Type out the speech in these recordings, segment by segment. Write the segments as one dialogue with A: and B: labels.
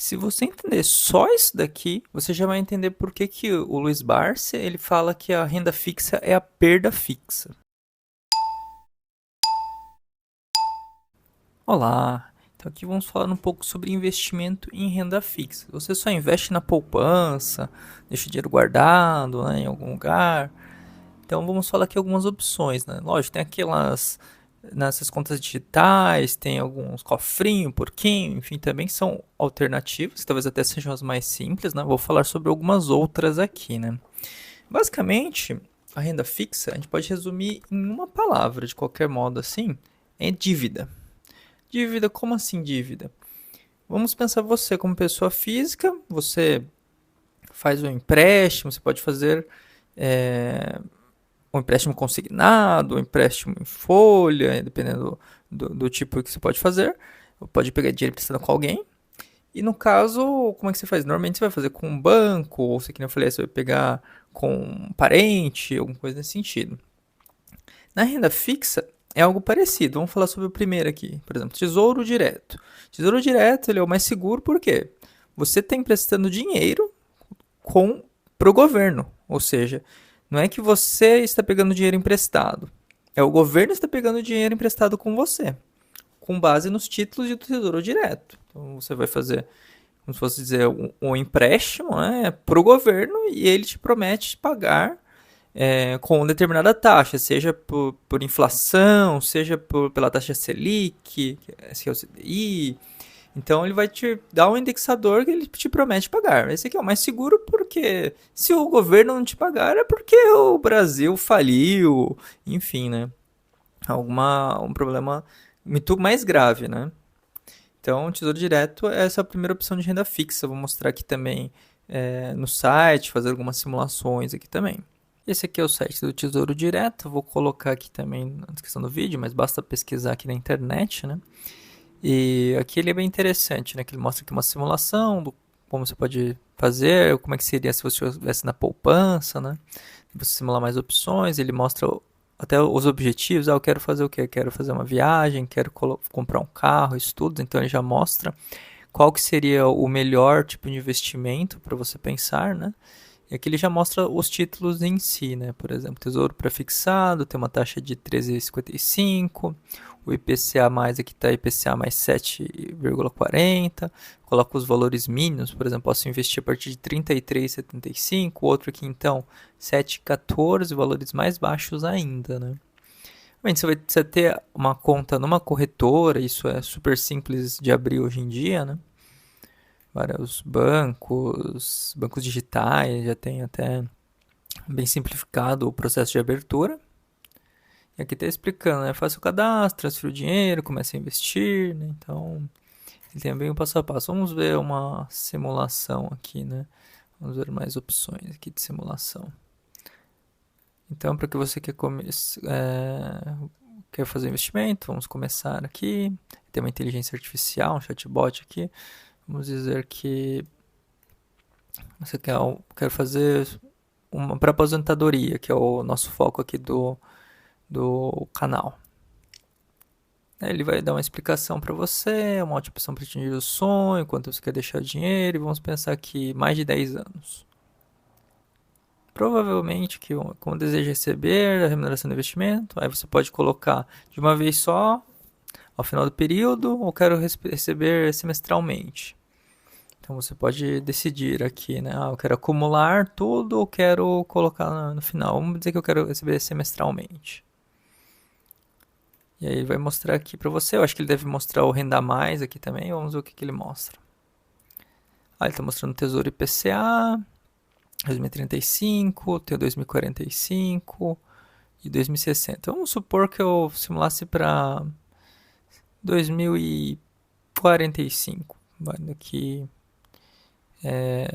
A: Se você entender só isso daqui, você já vai entender por que, que o Luiz Barsi ele fala que a renda fixa é a perda fixa. Olá, então aqui vamos falar um pouco sobre investimento em renda fixa. Você só investe na poupança, deixa o dinheiro guardado, né, em algum lugar. Então vamos falar aqui algumas opções, né? Lógico, tem aquelas nessas contas digitais, tem alguns cofrinho, porquinho, enfim, também são alternativas, talvez até sejam as mais simples, né? Vou falar sobre algumas outras aqui, né? Basicamente, a renda fixa a gente pode resumir em uma palavra, de qualquer modo assim, é dívida. Dívida, como assim dívida? Vamos pensar você como pessoa física, você faz um empréstimo, você pode fazer um empréstimo consignado, um empréstimo em folha, dependendo do tipo que você pode fazer. Pode pegar dinheiro emprestado com alguém. E no caso, como é que você faz? Normalmente você vai fazer com um banco, ou se que nem eu falei, você vai pegar com um parente, alguma coisa nesse sentido. Na renda fixa é algo parecido. Vamos falar sobre o primeiro aqui. Por exemplo, tesouro direto. Tesouro direto ele é o mais seguro porque você está emprestando dinheiro para o governo. Ou seja, não é que você está pegando dinheiro emprestado. É o governo que está pegando dinheiro emprestado com você, com base nos títulos de tesouro direto. Então você vai fazer, como se fosse dizer, um empréstimo, né, para o governo e ele te promete pagar com determinada taxa, seja por inflação, seja pela taxa Selic, que é o CDI. Então ele vai te dar um indexador que ele te promete pagar. Esse aqui é o mais seguro porque se o governo não te pagar é porque o Brasil faliu, enfim, né? Um problema muito mais grave, né? Então, Tesouro Direto é essa a primeira opção de renda fixa. Vou mostrar aqui também no site, fazer algumas simulações aqui também. Esse aqui é o site do Tesouro Direto. Vou colocar aqui também na descrição do vídeo, mas basta pesquisar aqui na internet, né? E aqui ele é bem interessante, né? Que ele mostra aqui uma simulação do como você pode fazer, como é que seria se você estivesse na poupança, né? Você simular mais opções, ele mostra até os objetivos. Ah, eu quero fazer o quê? Eu quero fazer uma viagem, quero comprar um carro, estudos. Então ele já mostra qual que seria o melhor tipo de investimento para você pensar, né? E aqui ele já mostra os títulos em si, né? Por exemplo, Tesouro Prefixado tem uma taxa de 13,55, o IPCA mais aqui está IPCA mais 7,40, coloca os valores mínimos, por exemplo, posso investir a partir de 33,75, outro aqui então 7,14, valores mais baixos ainda, né? Bem, você vai ter uma conta numa corretora, isso é super simples de abrir hoje em dia, né? Vários bancos digitais, já tem até bem simplificado o processo de abertura. E aqui está explicando, né? Faça o cadastro, transfira o dinheiro, comece a investir, né? Então, ele tem bem o passo a passo. Vamos ver uma simulação aqui, né? Vamos ver mais opções aqui de simulação. Então, para que você quer fazer investimento, vamos começar aqui. Tem uma inteligência artificial, um chatbot aqui. Vamos dizer que você quer fazer uma para aposentadoria, que é o nosso foco aqui do canal. Ele vai dar uma explicação para você, uma ótima opção para atingir o sonho, quanto você quer deixar dinheiro, e vamos pensar aqui mais de 10 anos. Provavelmente que como deseja receber a remuneração do investimento, aí você pode colocar de uma vez só, ao final do período, ou quero receber semestralmente. Então você pode decidir aqui, né? Eu quero acumular tudo ou quero colocar no final. Vamos dizer que eu quero receber semestralmente. E aí ele vai mostrar aqui para você. Eu acho que ele deve mostrar o renda mais aqui também. Vamos ver o que ele mostra. Ele está mostrando o Tesouro IPCA 2035, tem 2045 e 2060. Vamos supor que eu simulasse para 2045. Vai daqui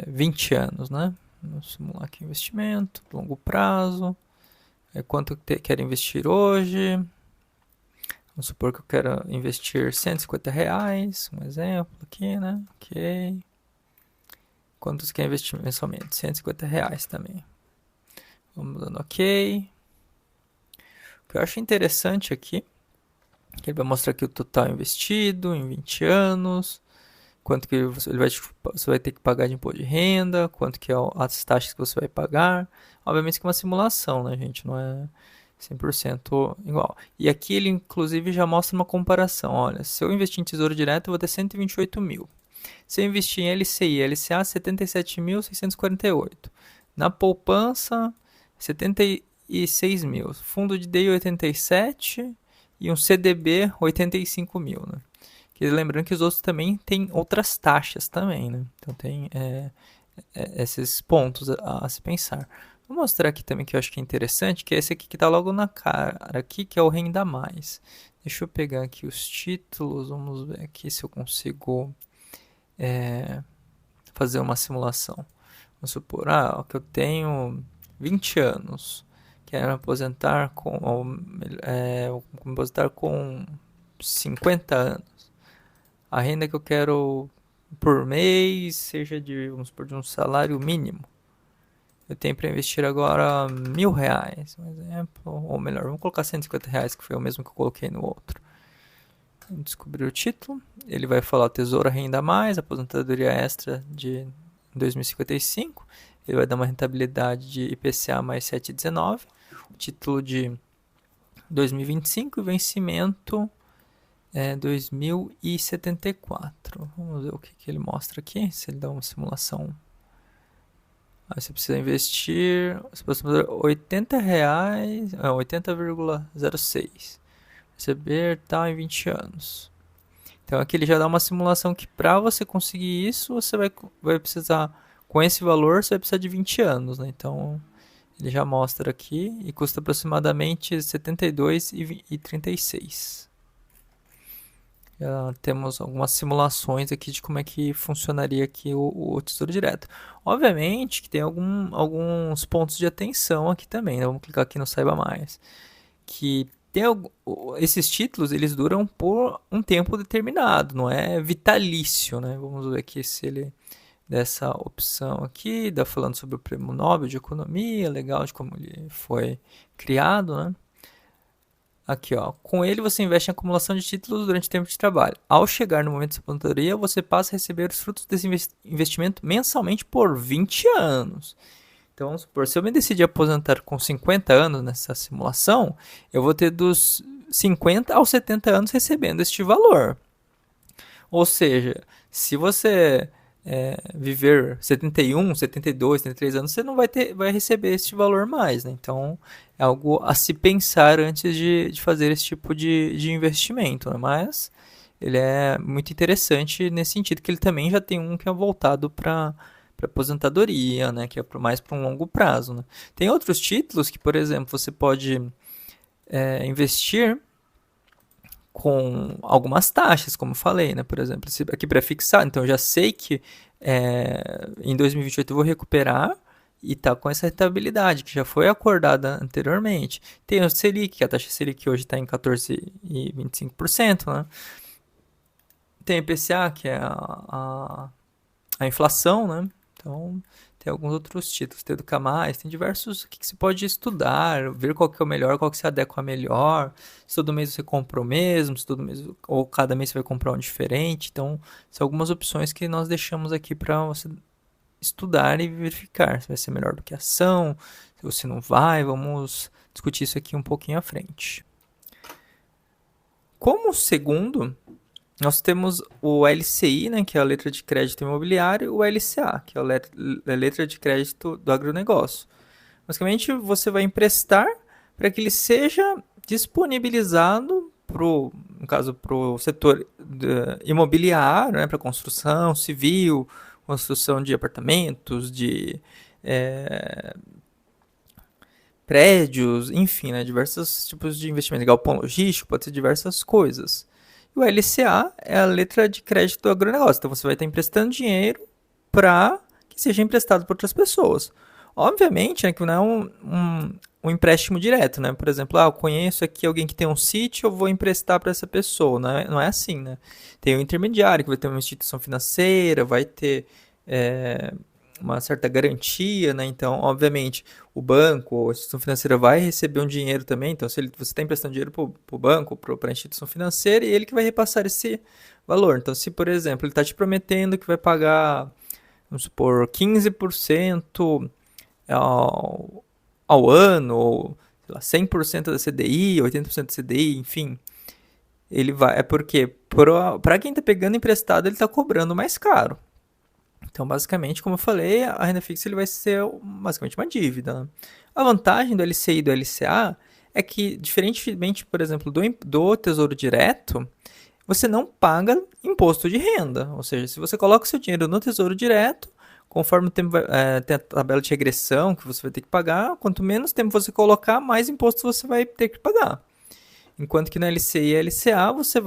A: 20 anos, né? Vamos simular aqui investimento, longo prazo. Quanto quero investir hoje? Vamos supor que eu quero investir R$ 150, um exemplo aqui, né? Ok. Quanto você quer investir mensalmente? R$ 150 também. Vamos dando ok. O que eu acho interessante aqui, que ele vai mostrar aqui o total investido em 20 anos. quanto que você vai ter que pagar de imposto de renda, quanto que é as taxas que você vai pagar. Obviamente que é uma simulação, né, gente? Não é 100% igual. E aqui ele, inclusive, já mostra uma comparação. Olha, se eu investir em Tesouro Direto, eu vou ter 128 mil. Se eu investir em LCI, LCA, 77.648. Na poupança, 76 mil. Fundo de DI, 87. E um CDB, 85 mil, né? Que, lembrando que os outros também têm outras taxas também, né? Então tem esses pontos a se pensar. Vou mostrar aqui também que eu acho que é interessante, que é esse aqui que está logo na cara, aqui, que é o Renda Mais. Deixa eu pegar aqui os títulos, vamos ver aqui se eu consigo fazer uma simulação. Vamos supor, que eu tenho 20 anos, quero me aposentar me aposentar com 50 anos. A renda que eu quero por mês seja vamos supor, de um salário mínimo. Eu tenho para investir agora R$ 1.000, um exemplo, ou melhor, vamos colocar R$ 150, que foi o mesmo que eu coloquei no outro. Vamos descobrir o título. Ele vai falar Tesouro Renda Mais, aposentadoria extra de 2055. Ele vai dar uma rentabilidade de IPCA mais 7,19. Título de 2025 e vencimento 2074. Vamos ver o que ele mostra aqui, se ele dá uma simulação. Aí você precisa investir R$ 80, 80,06. Receber tal em 20 anos. Então aqui ele já dá uma simulação que para você conseguir isso, você vai precisar, com esse valor, você vai precisar de 20 anos, né? Então ele já mostra aqui e custa aproximadamente R$ 72,36. Já temos algumas simulações aqui de como é que funcionaria aqui o Tesouro Direto. Obviamente que tem alguns pontos de atenção aqui também, né? Vamos clicar aqui no Saiba Mais. Que esses títulos, eles duram por um tempo determinado, não é vitalício, né? Vamos ver aqui se ele dessa opção aqui, está falando sobre o Prêmio Nobel de Economia, legal de como ele foi criado, né? Aqui, ó. Com ele, você investe em acumulação de títulos durante o tempo de trabalho. Ao chegar no momento da aposentadoria, você passa a receber os frutos desse investimento mensalmente por 20 anos. Então, vamos supor, se eu me decidir aposentar com 50 anos nessa simulação, eu vou ter dos 50 aos 70 anos recebendo este valor. Ou seja, se você viver 71, 72, 73 anos, você não vai receber este valor mais, né? Então, é algo a se pensar antes de fazer esse tipo de investimento, né? Mas ele é muito interessante nesse sentido, que ele também já tem um que é voltado para aposentadoria, né? Que é mais para um longo prazo, né? Tem outros títulos que, por exemplo, você pode investir com algumas taxas, como eu falei, né? Por exemplo, aqui para fixar, então eu já sei que em 2028 eu vou recuperar e tá com essa rentabilidade que já foi acordada anteriormente. Tem o Selic, que a taxa Selic hoje está em 14,25%, né? Tem o IPCA, que é a inflação, né? Então, tem alguns outros títulos, tem Educar Mais, tem diversos que você pode estudar, ver qual que é o melhor, qual que se adequa melhor. Se todo mês você compra o mesmo, se todo mês, ou cada mês você vai comprar um diferente. Então, são algumas opções que nós deixamos aqui para você estudar e verificar se vai ser melhor do que a ação, se você não vai. Vamos discutir isso aqui um pouquinho à frente. Como segundo, nós temos o LCI, né, que é a letra de crédito imobiliário, e o LCA, que é a letra de crédito do agronegócio. Basicamente, você vai emprestar para que ele seja disponibilizado no caso, para o setor imobiliário, né, para construção civil, construção de apartamentos, de prédios, enfim, né, diversos tipos de investimento. Galpão logístico, pode ser diversas coisas. E o LCA é a letra de crédito do agronegócio. Então, você vai estar emprestando dinheiro para que seja emprestado por outras pessoas. Obviamente, né, que não é um empréstimo direto, né? Por exemplo, eu conheço aqui alguém que tem um sítio, eu vou emprestar para essa pessoa. Não é assim, né? Tem um intermediário, que vai ter uma instituição financeira, vai ter uma certa garantia, né? Então, obviamente, o banco ou a instituição financeira vai receber um dinheiro também. Então, se você está emprestando dinheiro para o banco, para a instituição financeira, e ele que vai repassar esse valor. Então, se, por exemplo, ele está te prometendo que vai pagar, vamos supor, 15% ao ano, ou sei lá, 100% da CDI, 80% da CDI, enfim, ele vai, é porque para quem está pegando emprestado, ele está cobrando mais caro. Então, basicamente, como eu falei, a renda fixa ele vai ser basicamente uma dívida. Né? A vantagem do LCI e do LCA é que, diferentemente, por exemplo, do Tesouro Direto, você não paga imposto de renda. Ou seja, se você coloca o seu dinheiro no Tesouro Direto, conforme o tempo tem a tabela de regressão que você vai ter que pagar, quanto menos tempo você colocar, mais imposto você vai ter que pagar. Enquanto que no LCI e LCA você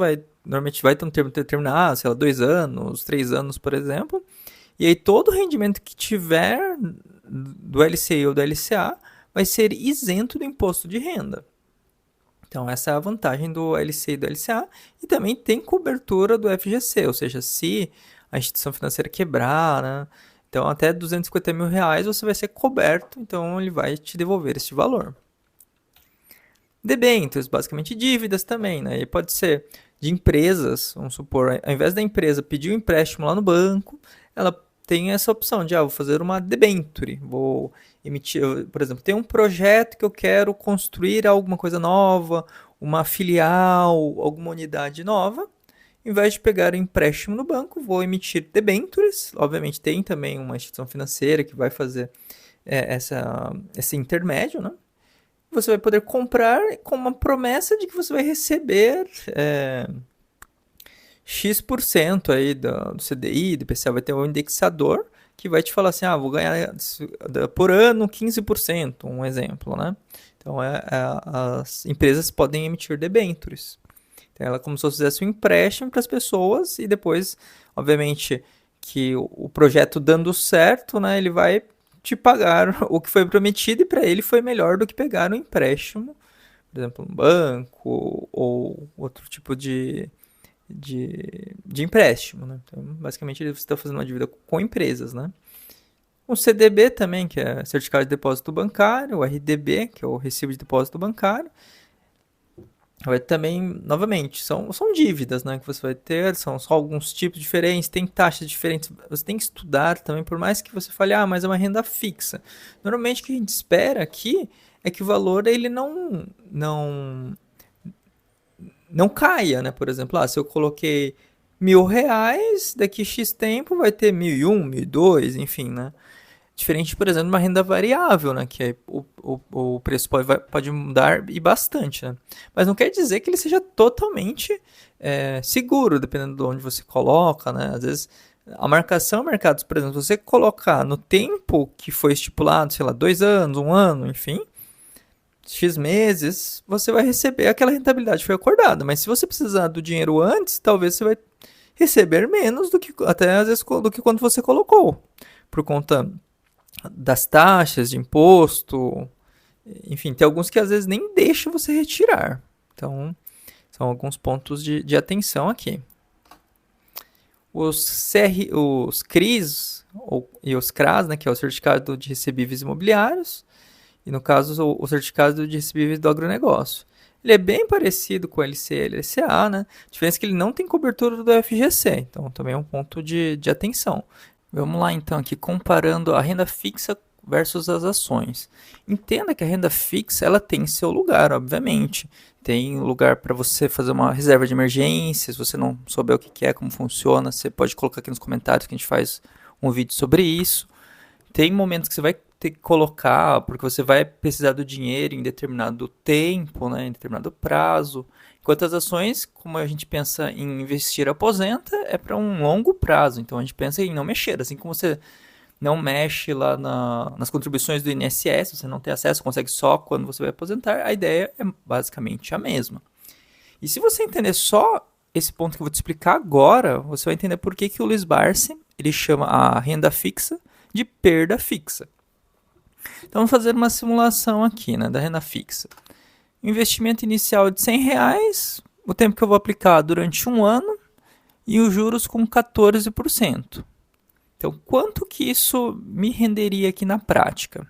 A: normalmente vai ter um termo determinado, sei lá, 2 anos, 3 anos, por exemplo, e aí todo o rendimento que tiver do LCI ou do LCA vai ser isento do imposto de renda. Então essa é a vantagem do LCI e do LCA. E também tem cobertura do FGC, ou seja, se a instituição financeira quebrar, né, então até R$250 mil você vai ser coberto, então ele vai te devolver esse valor. Debêntures, basicamente dívidas também, né? E pode ser de empresas, vamos supor, ao invés da empresa pedir um empréstimo lá no banco, ela tem essa opção de, vou fazer uma debenture, vou emitir, por exemplo, tem um projeto que eu quero construir alguma coisa nova, uma filial, alguma unidade nova, em vez de pegar um empréstimo no banco, vou emitir debentures, obviamente tem também uma instituição financeira que vai fazer esse intermédio, né? Você vai poder comprar com uma promessa de que você vai receber X% aí do CDI, do IPCA, vai ter um indexador que vai te falar assim, vou ganhar por ano 15%, um exemplo, né? Então, as empresas podem emitir debêntures. Então, ela é como se você fizesse um empréstimo para as pessoas e depois, obviamente, que o projeto dando certo, né, ele vai te pagar o que foi prometido e para ele foi melhor do que pegar um empréstimo, por exemplo, um banco ou outro tipo de empréstimo. Né? Então, basicamente, você está fazendo uma dívida com empresas. Né? O CDB também, que é Certificado de Depósito Bancário, o RDB, que é o Recibo de Depósito Bancário. Vai também, novamente, são dívidas, né, que você vai ter, são só alguns tipos diferentes, tem taxas diferentes, você tem que estudar também, por mais que você fale, mas é uma renda fixa. Normalmente o que a gente espera aqui é que o valor ele não caia, né, por exemplo, se eu coloquei R$1.000, daqui X tempo vai ter 1.001, 1.002, enfim, né. Diferente, por exemplo, de uma renda variável, né? Que o preço pode mudar e bastante, né? Mas não quer dizer que ele seja totalmente seguro, dependendo de onde você coloca, né? Às vezes, a marcação mercados, por exemplo, se você colocar no tempo que foi estipulado, sei lá, 2 anos, 1 ano, enfim, X meses, você vai receber aquela rentabilidade que foi acordada. Mas se você precisar do dinheiro antes, talvez você vai receber menos do que, até às vezes, do que quando você colocou. Por conta das taxas de imposto, enfim, tem alguns que às vezes nem deixam você retirar. Então, são alguns pontos de atenção aqui. Os CRIs e os CRAs, né, que é o Certificado de Recebíveis Imobiliários, e no caso o Certificado de Recebíveis do Agronegócio. Ele é bem parecido com o LCA e LCA, né? A diferença é que ele não tem cobertura do FGC, então também é um ponto de atenção. Vamos lá então aqui comparando a renda fixa versus as ações. Entenda que a renda fixa ela tem seu lugar, obviamente. Tem lugar para você fazer uma reserva de emergência. Se você não souber o que é, como funciona, você pode colocar aqui nos comentários que a gente faz um vídeo sobre isso. Tem momentos que você vai ter que colocar, porque você vai precisar do dinheiro em determinado tempo, né, em determinado prazo. Enquanto as ações, como a gente pensa em investir aposenta, é para um longo prazo. Então a gente pensa em não mexer. Assim como você não mexe lá nas contribuições do INSS, você não tem acesso, consegue só quando você vai aposentar, a ideia é basicamente a mesma. E se você entender só esse ponto que eu vou te explicar agora, você vai entender por que o Luiz Barsi ele chama a renda fixa de perda fixa. Então vamos fazer uma simulação aqui, né, da renda fixa. Investimento inicial de R$100, o tempo que eu vou aplicar durante 1 ano e os juros com 14%. Então, quanto que isso me renderia aqui na prática?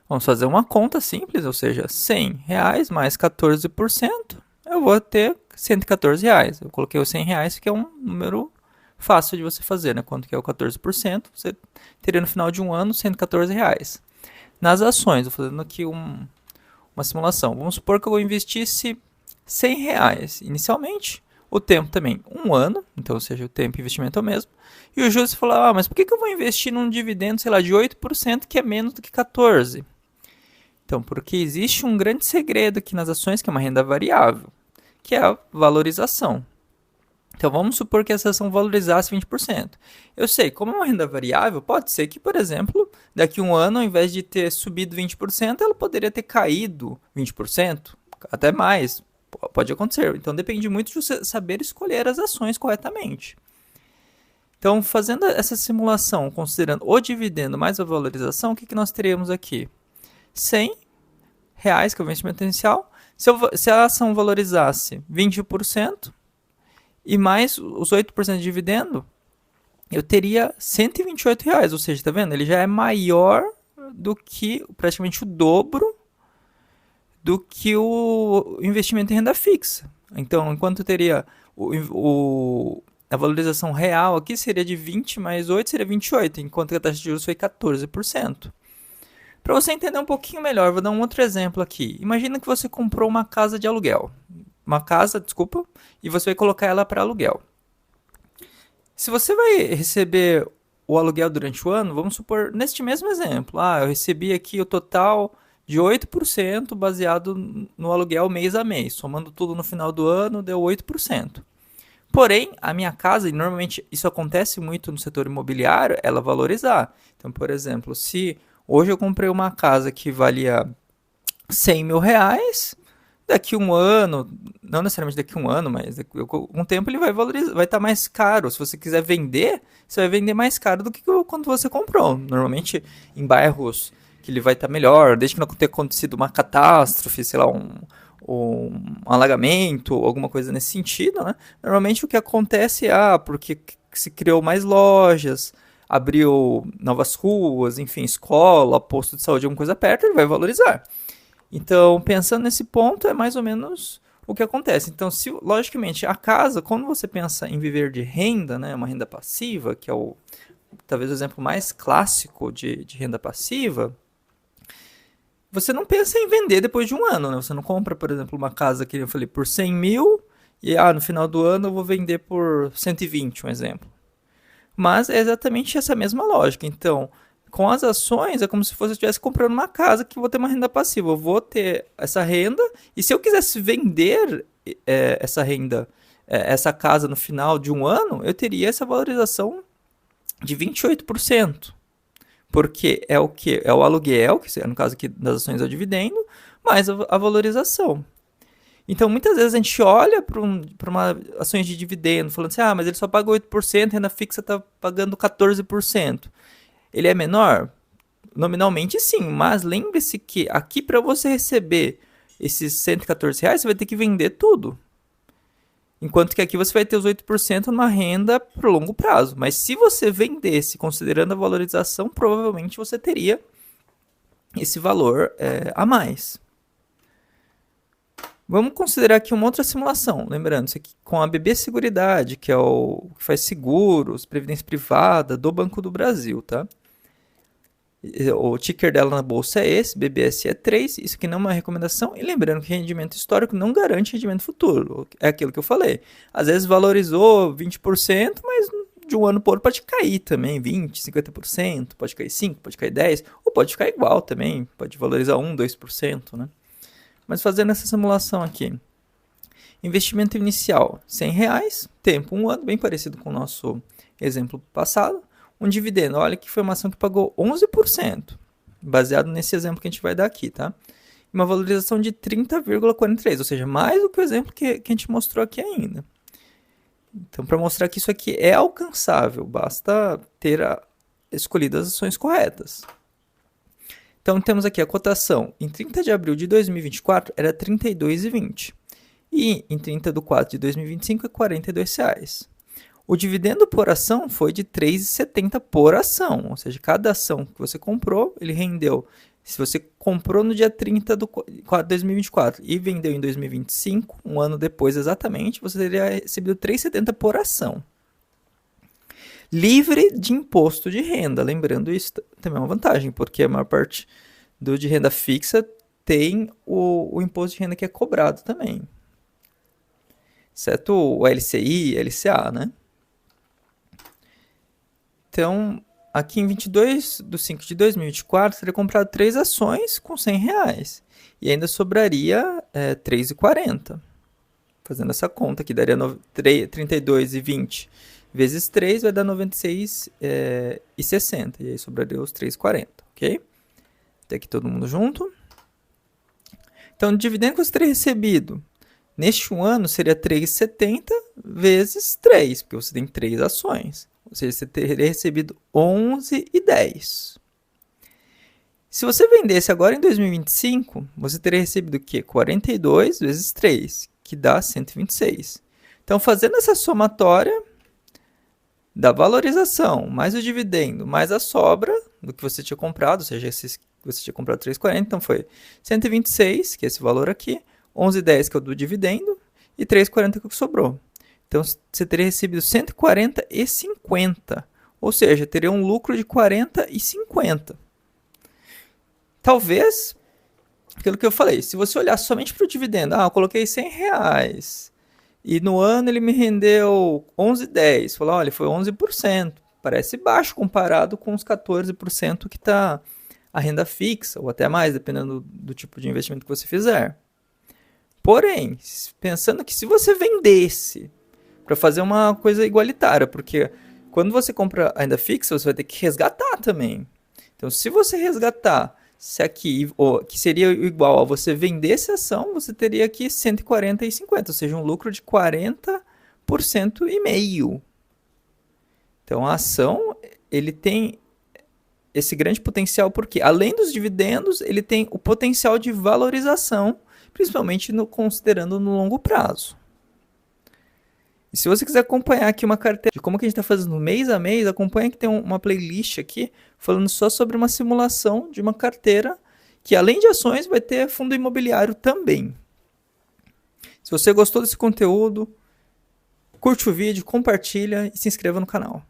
A: Vamos fazer uma conta simples, ou seja, R$100 mais 14% eu vou ter R$ 114. Eu coloquei os R$ 100, que é um número fácil de você fazer, né? Quanto que é o 14%, você teria no final de um ano R$ 114. Nas ações, estou fazendo aqui uma simulação. Vamos supor que eu investisse R$ 100 inicialmente, o tempo também um ano, então, ou seja, o tempo e investimento é o mesmo. E o juros falou, mas por que eu vou investir num dividendo, sei lá, de 8%, que é menos do que 14%? Então, porque existe um grande segredo aqui nas ações, que é uma renda variável, que é a valorização. Então, vamos supor que essa ação valorizasse 20%. Eu sei, como é uma renda variável, pode ser que, por exemplo, daqui a um ano, ao invés de ter subido 20%, ela poderia ter caído 20%, até mais. Pode acontecer. Então, depende muito de você saber escolher as ações corretamente. Então, fazendo essa simulação, considerando o dividendo mais a valorização, o que nós teríamos aqui? R$ 100, que é o investimento inicial. Se a ação valorizasse 20%, e mais os 8% de dividendo, eu teria R$ 128, ou seja, tá vendo? Ele já é maior do que, praticamente o dobro do que o investimento em renda fixa. Então, enquanto eu teria a valorização real aqui seria de 20 mais 8 seria 28, enquanto a taxa de juros foi 14%. Para você entender um pouquinho melhor, vou dar um outro exemplo aqui. Imagina que você comprou uma casa de aluguel. E você vai colocar ela para aluguel. Se você vai receber o aluguel durante o ano, vamos supor, neste mesmo exemplo, eu recebi aqui o total de 8% baseado no aluguel mês a mês, somando tudo no final do ano, deu 8%. Porém, a minha casa, e normalmente isso acontece muito no setor imobiliário, ela valorizar. Então, por exemplo, se hoje eu comprei uma casa que valia R$ 100 mil, daqui um ano, não necessariamente daqui um ano, mas daqui um tempo ele vai valorizar, vai estar mais caro. Se você quiser vender, você vai vender mais caro do que quando você comprou. Normalmente em bairros que ele vai estar melhor, desde que não tenha acontecido uma catástrofe, sei lá, um alagamento, alguma coisa nesse sentido, né? Normalmente o que acontece é porque se criou mais lojas, abriu novas ruas, enfim, escola, posto de saúde, alguma coisa perto, ele vai valorizar. Então, pensando nesse ponto, é mais ou menos o que acontece. Então, logicamente, a casa, quando você pensa em viver de renda, né, uma renda passiva, que é talvez o exemplo mais clássico de renda passiva, você não pensa em vender depois de um ano, né? Você não compra, por exemplo, uma casa que eu falei por 100 mil e no final do ano eu vou vender por 120, um exemplo. Mas é exatamente essa mesma lógica. Então, com as ações, é como se eu estivesse comprando uma casa que eu vou ter uma renda passiva. Eu vou ter essa renda, e se eu quisesse vender essa renda, essa casa no final de um ano, eu teria essa valorização de 28%. Porque é o que? É o aluguel, que no caso aqui das ações é o dividendo, mais a valorização. Então, muitas vezes a gente olha para uma ações de dividendo, falando assim, mas ele só paga 8%, renda fixa está pagando 14%. Ele é menor? Nominalmente sim, mas lembre-se que aqui para você receber esses R$ 114, você vai ter que vender tudo. Enquanto que aqui você vai ter os 8% numa renda para longo prazo. Mas se você vendesse, considerando a valorização, provavelmente você teria esse valor a mais. Vamos considerar aqui uma outra simulação. Lembrando, isso aqui com a BB Seguridade, que é o que faz seguros, previdência privada do Banco do Brasil, tá? O ticker dela na bolsa é esse, BBSE 3, isso aqui não é uma recomendação, e lembrando que rendimento histórico não garante rendimento futuro, é aquilo que eu falei. Às vezes valorizou 20%, mas de um ano para outro pode cair também, 20%, 50%, pode cair 5%, pode cair 10%, ou pode ficar igual também, pode valorizar 1%, 2%, né? Mas fazendo essa simulação aqui, investimento inicial R$ 100, tempo 1 ano, bem parecido com o nosso exemplo passado. Um dividendo, olha que foi uma ação que pagou 11%, baseado nesse exemplo que a gente vai dar aqui, tá? Uma valorização de 30,43, ou seja, mais do que o exemplo que a gente mostrou aqui ainda. Então, para mostrar que isso aqui é alcançável, basta ter escolhido as ações corretas. Então, temos aqui a cotação em 30 de abril de 2024 era R$ 32,20 e em 30 de 4 de 2025 é R$ 42,00. O dividendo por ação foi de R$ 3,70 por ação, ou seja, cada ação que você comprou, ele rendeu Se você comprou no dia 30 de 2024 e vendeu em 2025, um ano depois exatamente, você teria recebido 3,70 por ação. Livre de imposto de renda. Lembrando, isso também é uma vantagem, porque a maior parte de renda fixa tem o imposto de renda que é cobrado também. Exceto o LCI e LCA, né? Então, aqui em 22 de 5 de 2024, você teria comprado 3 ações com R$100. E ainda sobraria R$3,40. Fazendo essa conta aqui, daria 32,20 vezes 3 vai dar 96,60. E aí sobraria os 3,40, ok? Até aqui todo mundo junto. Então, o dividendo que você teria recebido neste ano seria 3,70 vezes 3, porque você tem 3 ações. Ou seja, você teria recebido 11,10. Se você vendesse agora em 2025, você teria recebido o quê? 42 vezes 3, que dá 126. Então, fazendo essa somatória da valorização, mais o dividendo, mais a sobra do que você tinha comprado, ou seja, você tinha comprado 3,40, então foi 126, que é esse valor aqui, 11,10 que é o do dividendo, e 3,40 que é o que sobrou. Então, você teria recebido 140,50, ou seja, teria um lucro de 40,50. Talvez, aquilo que eu falei, se você olhar somente para o dividendo, eu coloquei R$100, e no ano ele me rendeu 11,10, falou, olha, foi 11%, parece baixo comparado com os 14% que está a renda fixa, ou até mais, dependendo do tipo de investimento que você fizer. Porém, pensando que se você vendesse para fazer uma coisa igualitária, porque quando você compra a renda fixa, você vai ter que resgatar também. Então, se você resgatar, se aqui, que seria igual a você vender essa ação, você teria aqui 140,50, ou seja, um lucro de 40% e meio. Então, a ação, ele tem esse grande potencial, porque além dos dividendos, ele tem o potencial de valorização, principalmente considerando no longo prazo. E se você quiser acompanhar aqui uma carteira de como que a gente está fazendo mês a mês, acompanha que tem uma playlist aqui falando só sobre uma simulação de uma carteira que além de ações vai ter fundo imobiliário também. Se você gostou desse conteúdo, curte o vídeo, compartilha e se inscreva no canal.